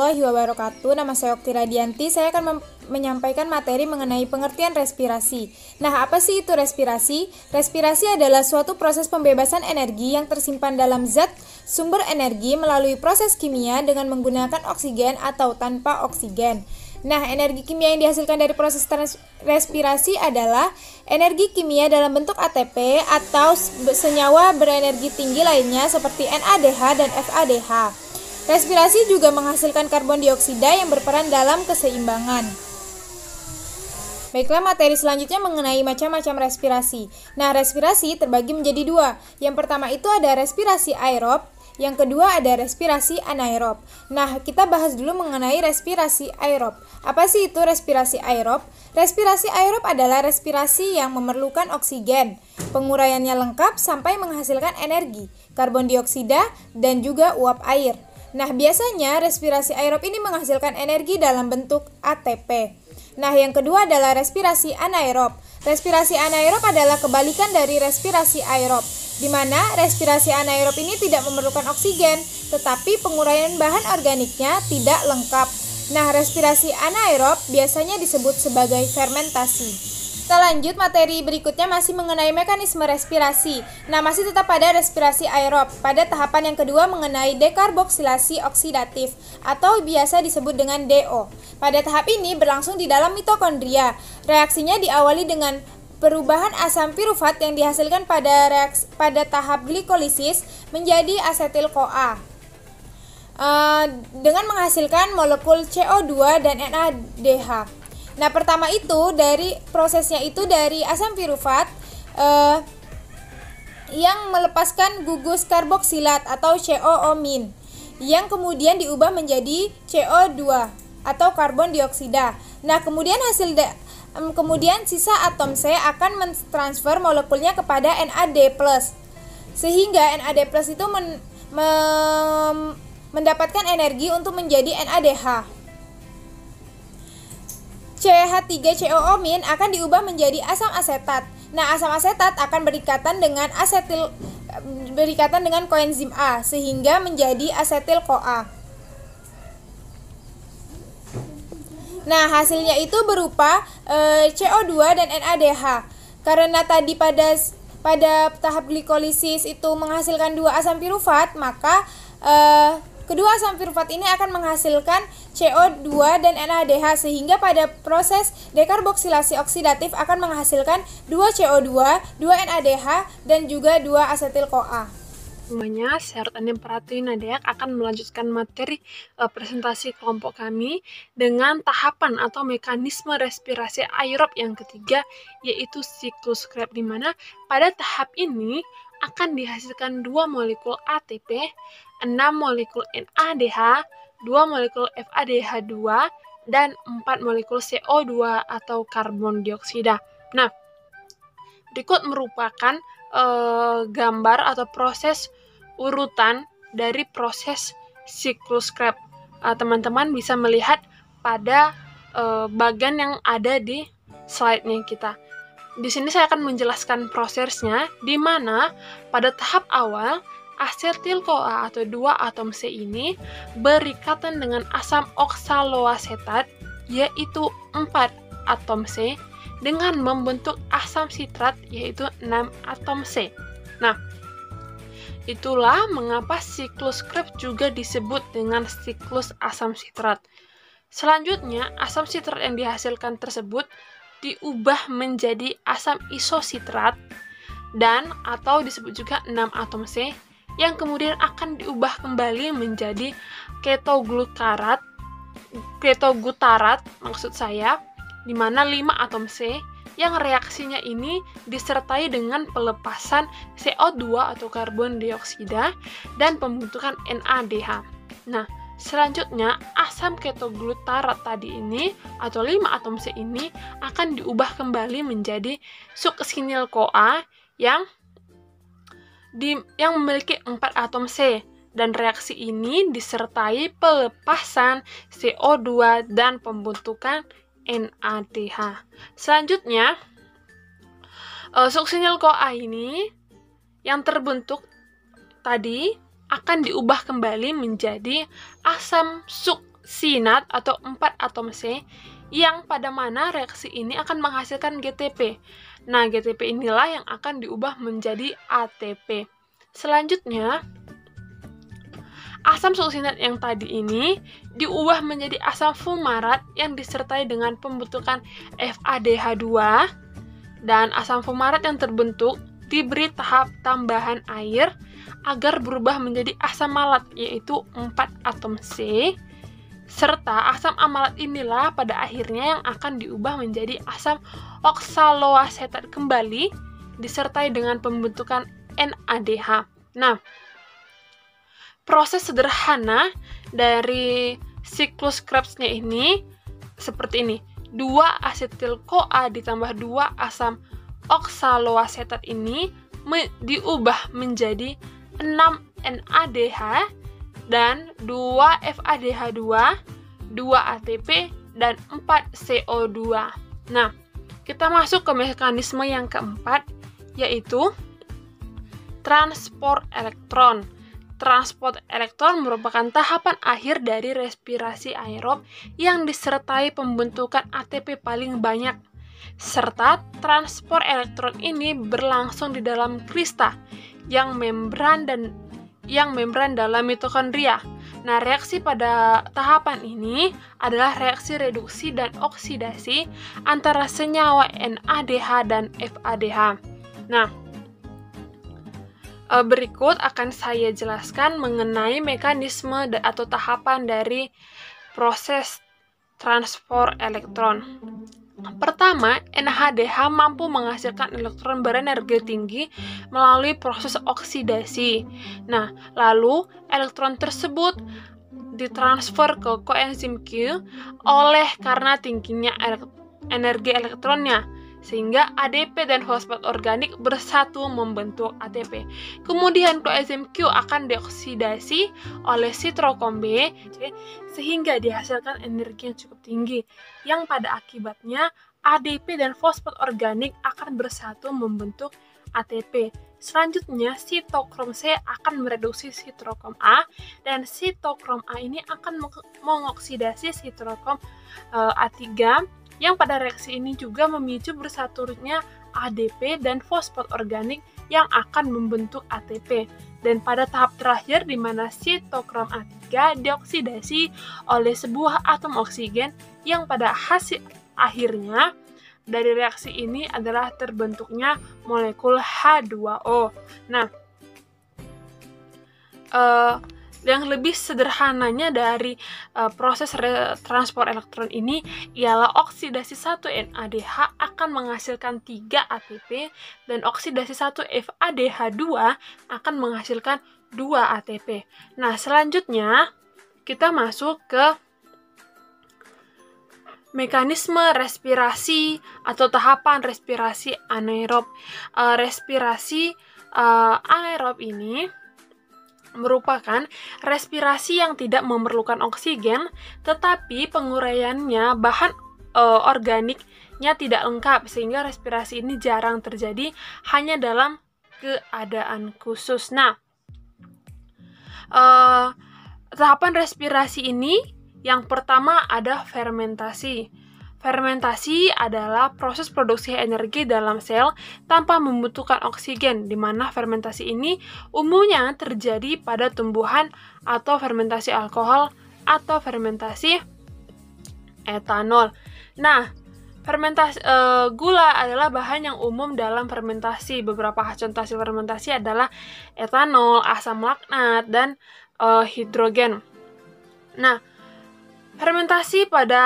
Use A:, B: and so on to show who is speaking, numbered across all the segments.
A: warahmatullahi wabarakatuh. Nama saya Okti Radianti. Saya akan menyampaikan materi mengenai pengertian respirasi. Nah, apa sih itu respirasi? Respirasi adalah suatu proses pembebasan energi yang tersimpan dalam zat sumber energi melalui proses kimia dengan menggunakan oksigen atau tanpa oksigen. Nah, energi kimia yang dihasilkan dari proses respirasi adalah energi kimia dalam bentuk ATP atau senyawa berenergi tinggi lainnya seperti NADH dan FADH. Respirasi juga menghasilkan karbon dioksida yang berperan dalam keseimbangan. Baiklah, materi selanjutnya mengenai macam-macam respirasi. Nah, respirasi terbagi menjadi dua. Yang pertama itu ada respirasi aerob, yang kedua ada respirasi anaerob. Nah, kita bahas dulu mengenai respirasi aerob. Apa sih itu respirasi aerob? Respirasi aerob adalah respirasi yang memerlukan oksigen. Penguraiannya lengkap sampai menghasilkan energi, karbon dioksida, dan juga uap air. Nah, biasanya respirasi aerob ini menghasilkan energi dalam bentuk ATP. Nah, yang kedua adalah respirasi anaerob. Respirasi anaerob adalah kebalikan dari respirasi aerob, di mana respirasi anaerob ini tidak memerlukan oksigen, tetapi penguraian bahan organiknya tidak lengkap. Nah, respirasi anaerob biasanya disebut sebagai fermentasi. Kita lanjut, materi berikutnya masih mengenai mekanisme respirasi. Nah, masih tetap pada respirasi aerob. Pada tahapan yang kedua mengenai dekarboksilasi oksidatif atau biasa disebut dengan DO. Pada tahap ini berlangsung di dalam mitokondria. Reaksinya diawali dengan perubahan asam pirufat yang dihasilkan pada tahap glikolisis menjadi asetil-CoA. Dengan menghasilkan molekul CO2 dan NADH. Nah, pertama itu dari prosesnya itu dari asam pirufat yang melepaskan gugus karboksilat atau COO- yang kemudian diubah menjadi CO2 atau karbon dioksida. Nah, kemudian kemudian sisa atom C akan mentransfer molekulnya kepada NAD+. Sehingga NAD+ itu mendapatkan energi untuk menjadi NADH. CH3COO- akan diubah menjadi asam asetat. Nah, asam asetat akan berikatan dengan koenzim A sehingga menjadi asetil-CoA. Nah, hasilnya itu berupa CO2 dan NADH. Karena tadi pada tahap glikolisis itu menghasilkan dua asam pirufat, maka kedua asam pirufat ini akan menghasilkan CO2 dan NADH sehingga pada proses dekarboksilasi oksidatif akan menghasilkan 2 CO2, 2 NADH, dan juga 2 asetil-CoA.
B: Semuanya, saya Rutani Pratwi Nadeak akan melanjutkan materi presentasi kelompok kami dengan tahapan atau mekanisme respirasi aerob yang ketiga, yaitu siklus Krebs, di mana pada tahap ini akan dihasilkan 2 molekul ATP, 6 molekul NADH, 2 molekul FADH2, dan 4 molekul CO2 atau karbon dioksida. Nah, berikut merupakan gambar atau proses urutan dari proses siklus Krebs. Teman-teman bisa melihat pada bagian yang ada di slide-nya kita. Di sini saya akan menjelaskan prosesnya, di mana pada tahap awal asetil-CoA atau 2 atom C ini berikatan dengan asam oksaloasetat, yaitu 4 atom C, dengan membentuk asam sitrat, yaitu 6 atom C. Nah, itulah mengapa siklus Krebs juga disebut dengan siklus asam sitrat. Selanjutnya, asam sitrat yang dihasilkan tersebut diubah menjadi asam isositrat dan atau disebut juga 6 atom C, yang kemudian akan diubah kembali menjadi ketogutarat maksud saya, di mana 5 atom C yang reaksinya ini disertai dengan pelepasan CO2 atau karbon dioksida dan pembentukan NADH. Nah, selanjutnya asam ketoglutarat tadi ini atau 5 atom C ini akan diubah kembali menjadi suksinil-CoA yang memiliki 4 atom C, dan reaksi ini disertai pelepasan CO2 dan pembentukan NADH. Selanjutnya, suksinil-CoA ini yang terbentuk tadi akan diubah kembali menjadi asam oksinat atau 4 atom C, yang pada mana reaksi ini akan menghasilkan GTP. Nah, GTP inilah yang akan diubah menjadi ATP. Selanjutnya, asam suksinat yang tadi ini diubah menjadi asam fumarat yang disertai dengan pembentukan FADH2, dan asam fumarat yang terbentuk diberi tahap tambahan air agar berubah menjadi asam malat, yaitu 4 atom C, serta asam amalat inilah pada akhirnya yang akan diubah menjadi asam oksaloasetat kembali disertai dengan pembentukan NADH. Nah, proses sederhana dari siklus Krebsnya ini seperti ini. 2 asetil-CoA ditambah 2 asam oksaloasetat ini diubah menjadi 6 NADH dan 2 FADH2, 2 ATP, dan 4 CO2. Nah, kita masuk ke mekanisme yang keempat, yaitu transport elektron. Transport elektron merupakan tahapan akhir dari respirasi aerob yang disertai pembentukan ATP paling banyak. Serta transport elektron ini berlangsung di dalam krista yang membran dalam mitokondria. Nah, reaksi pada tahapan ini adalah reaksi reduksi dan oksidasi antara senyawa NADH dan FADH. Nah, berikut akan saya jelaskan mengenai mekanisme atau tahapan dari proses transport elektron. Pertama, NADH mampu menghasilkan elektron berenergi tinggi melalui proses oksidasi. Nah, lalu elektron tersebut ditransfer ke koenzim Q karena tingginya energi elektronnya, sehingga ADP dan fosfat organik bersatu membentuk ATP. Kemudian koenzim Q akan dioksidasi oleh sitrokrom B sehingga dihasilkan energi yang cukup tinggi, yang pada akibatnya ADP dan fosfat organik akan bersatu membentuk ATP. Selanjutnya, sitokrom C akan mereduksi sitrokrom A, dan sitokrom A ini akan mengoksidasi sitrokrom A3, yang pada reaksi ini juga memicu bersatunya ADP dan fosfat organik yang akan membentuk ATP. Dan pada tahap terakhir di mana sitokrom A3 dioksidasi oleh sebuah atom oksigen, yang pada hasil akhirnya dari reaksi ini adalah terbentuknya molekul H2O. Nah, yang lebih sederhananya dari proses transport elektron ini ialah oksidasi 1 NADH akan menghasilkan 3 ATP dan oksidasi 1 FADH2 akan menghasilkan 2 ATP. Nah, selanjutnya kita masuk ke mekanisme respirasi atau tahapan respirasi anaerob. Respirasi anaerob ini merupakan respirasi yang tidak memerlukan oksigen, tetapi penguraiannya bahan organiknya tidak lengkap, sehingga respirasi ini jarang terjadi hanya dalam keadaan khusus. Nah, tahapan respirasi ini yang pertama ada fermentasi. Fermentasi adalah proses produksi energi dalam sel tanpa membutuhkan oksigen, di mana fermentasi ini umumnya terjadi pada tumbuhan atau fermentasi alkohol atau fermentasi etanol. Nah, fermentasi gula adalah bahan yang umum dalam fermentasi. Beberapa contoh hasil fermentasi adalah etanol, asam laknat, dan hidrogen. Nah, fermentasi pada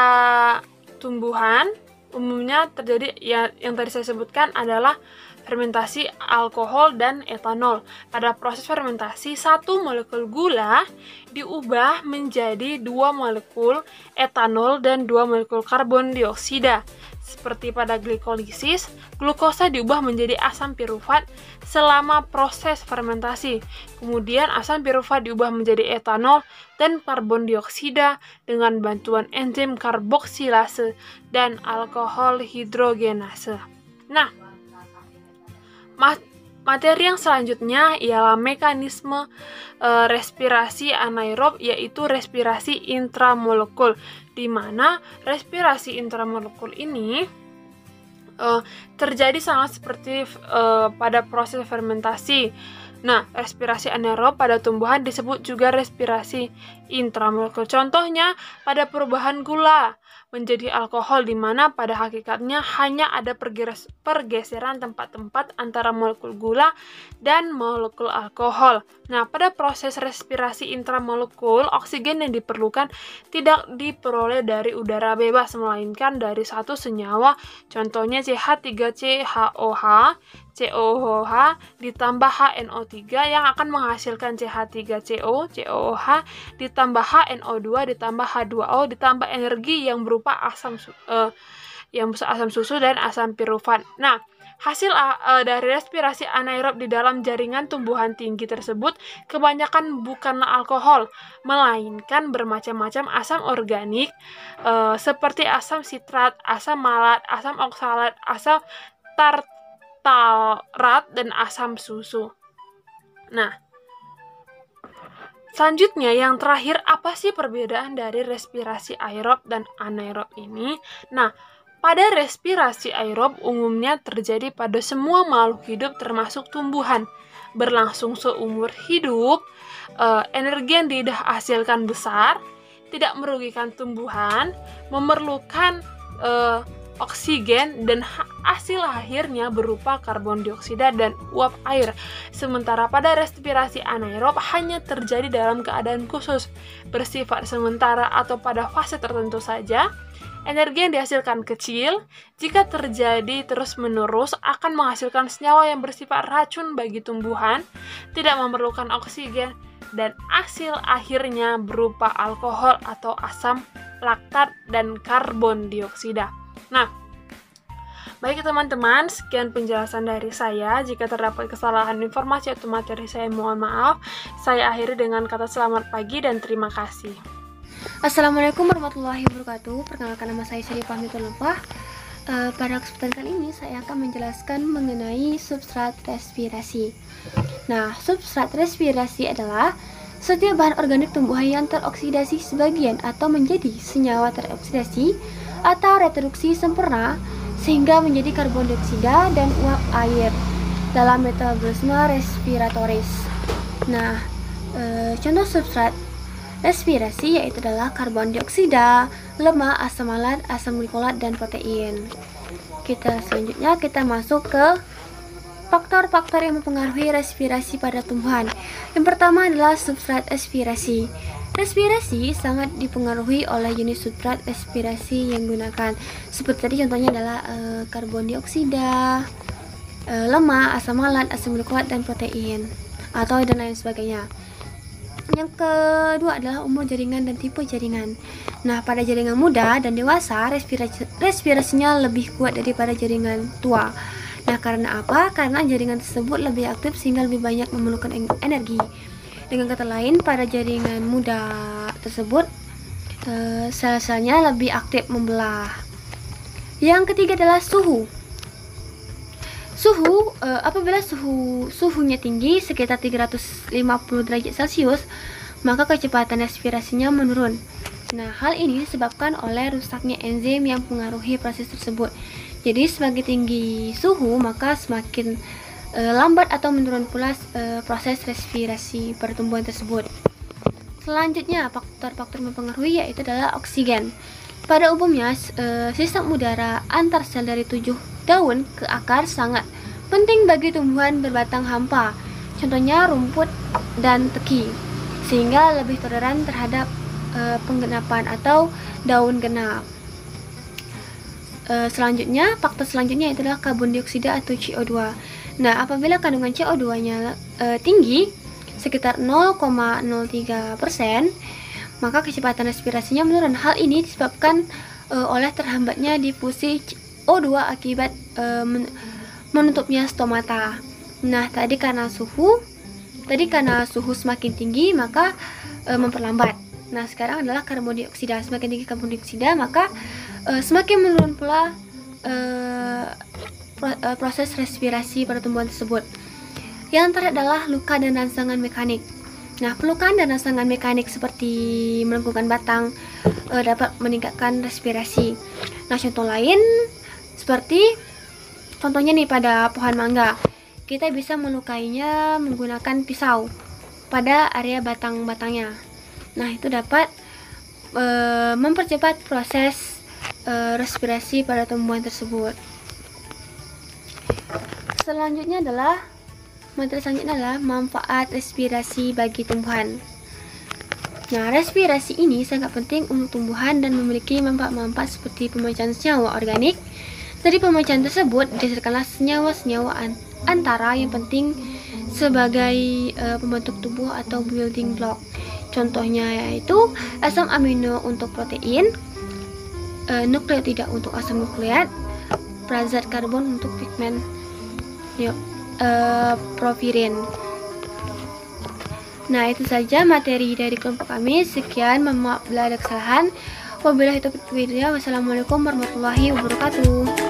B: tumbuhan umumnya terjadi yang tadi saya sebutkan adalah fermentasi alkohol dan etanol. Pada proses fermentasi, 1 molekul gula diubah menjadi 2 molekul etanol dan 2 molekul karbon dioksida. Seperti pada glikolisis, glukosa diubah menjadi asam pirufat selama proses fermentasi. Kemudian asam pirufat diubah menjadi etanol dan karbon dioksida dengan bantuan enzim karboksilase dan alkohol hidrogenase. Nah, materi yang selanjutnya ialah mekanisme respirasi anaerob, yaitu respirasi intramolekul, di mana respirasi intramolekul ini terjadi sama seperti pada proses fermentasi. Nah, respirasi anaerob pada tumbuhan disebut juga respirasi intramolekul. Contohnya pada perubahan gula menjadi alkohol, di mana pada hakikatnya hanya ada pergeseran tempat-tempat antara molekul gula dan molekul alkohol. Nah, pada proses respirasi intramolekul, oksigen yang diperlukan tidak diperoleh dari udara bebas, melainkan dari satu senyawa, contohnya CH3CHOH, COOH ditambah HNO3 yang akan menghasilkan CH3CO, COOH ditambah HNO2 ditambah H2O ditambah energi yang berupa asam susu dan asam pirufan. Nah, hasil dari respirasi anaerob di dalam jaringan tumbuhan tinggi tersebut kebanyakan bukanlah alkohol, melainkan bermacam-macam asam organik seperti asam sitrat, asam malat, asam oksalat, asam tartarat, dan asam susu. Nah, selanjutnya yang terakhir, apa sih perbedaan dari respirasi aerob dan anaerob ini? Nah, pada respirasi aerob umumnya terjadi pada semua makhluk hidup termasuk tumbuhan. Berlangsung seumur hidup, energi yang dihasilkan besar, tidak merugikan tumbuhan, memerlukan oksigen, dan hasil akhirnya berupa karbon dioksida dan uap air. Sementara pada respirasi anaerob hanya terjadi dalam keadaan khusus, bersifat sementara atau pada fase tertentu saja. Energi yang dihasilkan kecil, jika terjadi terus-menerus akan menghasilkan senyawa yang bersifat racun bagi tumbuhan, tidak memerlukan oksigen, dan hasil akhirnya berupa alkohol atau asam laktat dan karbon dioksida. Nah, baik teman-teman, sekian penjelasan dari saya. Jika terdapat kesalahan informasi atau materi, saya mohon maaf. Saya akhiri dengan kata selamat pagi dan terima kasih.
C: Assalamualaikum warahmatullahi wabarakatuh. Perkenalkan, nama saya Syarifah Mitulufah. Pada kesempatan kali ini saya akan menjelaskan mengenai substrat respirasi. Nah, substrat respirasi adalah setiap bahan organik tumbuhan yang teroksidasi sebagian atau menjadi senyawa teroksidasi atau reduksi sempurna sehingga menjadi karbon dioksida dan uap air dalam metabolisme respiratoris. Nah, contoh substrat respirasi yaitu adalah karbon dioksida, lemak, asam malat, asam glikolat, dan protein. Selanjutnya kita masuk ke faktor-faktor yang mempengaruhi respirasi pada tumbuhan. Yang pertama adalah substrat respirasi. Respirasi sangat dipengaruhi oleh jenis substrat respirasi yang digunakan. Seperti tadi contohnya adalah karbon dioksida, lemak, asam malat, asam glikolat, dan protein, atau dan lain sebagainya. Yang kedua adalah umur jaringan dan tipe jaringan. Nah, pada jaringan muda dan dewasa, respirasinya lebih kuat daripada jaringan tua. Nah, karena apa? Karena jaringan tersebut lebih aktif sehingga lebih banyak memerlukan energi. Dengan kata lain, pada jaringan muda tersebut, sel-selnya lebih aktif membelah. Yang ketiga adalah suhu. Apabila suhunya tinggi sekitar 350 derajat Celcius, maka kecepatan respirasinya menurun. Nah, hal ini disebabkan oleh rusaknya enzim yang mengaruhi proses tersebut. Jadi semakin tinggi suhu, maka semakin lambat atau menurun pula proses respirasi pertumbuhan tersebut. Selanjutnya, faktor-faktor mempengaruhi yaitu adalah oksigen. Pada umumnya, sistem udara antar sel dari 7 daun ke akar sangat penting bagi tumbuhan berbatang hampa, contohnya rumput dan teki, sehingga lebih toleran terhadap penggenapan atau daun genap. Faktor selanjutnya adalah karbon dioksida atau CO2. Nah, apabila kandungan CO2-nya tinggi, sekitar 0,03%, maka kecepatan respirasinya menurun. Hal ini disebabkan oleh terhambatnya difusi O2 akibat menutupnya stomata. Nah, tadi karena suhu semakin tinggi, maka memperlambat. Nah, sekarang adalah karbon dioksida. Semakin tinggi karbon dioksida, maka semakin menurun pula proses respirasi pada tumbuhan tersebut. Yang terakhir adalah luka dan rangsangan mekanik. Nah, pelukan dan rangsangan mekanik seperti melengkungkan batang dapat meningkatkan respirasi. Nah, contoh lain seperti contohnya nih pada pohon mangga. Kita bisa melukainya menggunakan pisau pada area batang-batangnya. Nah, itu dapat mempercepat proses respirasi pada tumbuhan tersebut. Selanjutnya adalah materi selanjutnya adalah manfaat respirasi bagi tumbuhan. Nah, respirasi ini sangat penting untuk tumbuhan dan memiliki manfaat-manfaat seperti pemecahan senyawa organik. Dari pemecahan tersebut dihasilkanlah senyawa-senyawa antara yang penting sebagai pembentuk tubuh atau building block. Contohnya yaitu asam amino untuk protein, nukleotida untuk asam nukleat, perazat karbon untuk pigmen porfirin. Nah, itu saja materi dari kelompok kami. Sekian, mohon maaf bila ada kesalahan. Wabillahi taufiq wal hidayah. Wassalamualaikum warahmatullahi wabarakatuh.